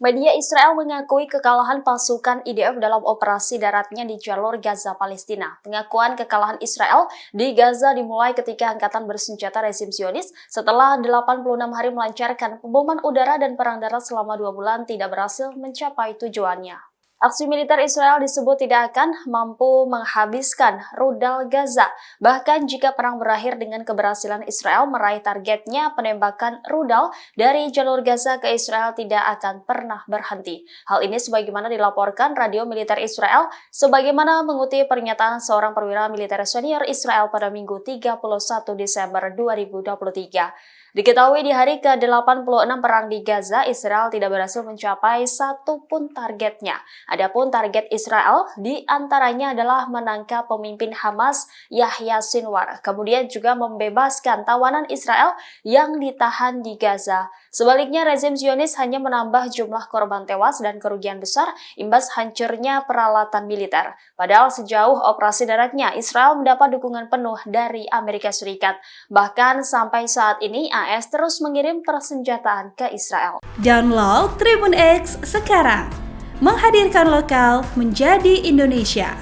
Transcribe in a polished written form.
Media Israel mengakui kekalahan pasukan IDF dalam operasi daratnya di jalur Gaza, Palestina. Pengakuan kekalahan Israel di Gaza dimulai ketika angkatan bersenjata rezim Zionis setelah 86 hari melancarkan pemboman udara dan perang darat selama 2 bulan tidak berhasil mencapai tujuannya. Aksi militer Israel disebut tidak akan mampu menghabiskan rudal Gaza. Bahkan jika perang berakhir dengan keberhasilan Israel meraih targetnya, penembakan rudal dari jalur Gaza ke Israel tidak akan pernah berhenti. Hal ini sebagaimana dilaporkan radio militer Israel, sebagaimana mengutip pernyataan seorang perwira militer senior Israel pada Minggu 31 Desember 2023. Diketahui di hari ke-86 perang di Gaza, Israel tidak berhasil mencapai satu pun targetnya. Adapun target Israel diantaranya adalah menangkap pemimpin Hamas Yahya Sinwar, kemudian juga membebaskan tawanan Israel yang ditahan di Gaza. Sebaliknya, rezim Zionis hanya menambah jumlah korban tewas dan kerugian besar imbas hancurnya peralatan militer. Padahal sejauh operasi daratnya, Israel mendapat dukungan penuh dari Amerika Serikat. Bahkan sampai saat ini, AS terus mengirim persenjataan ke Israel. Download Tribun X sekarang, menghadirkan lokal menjadi Indonesia.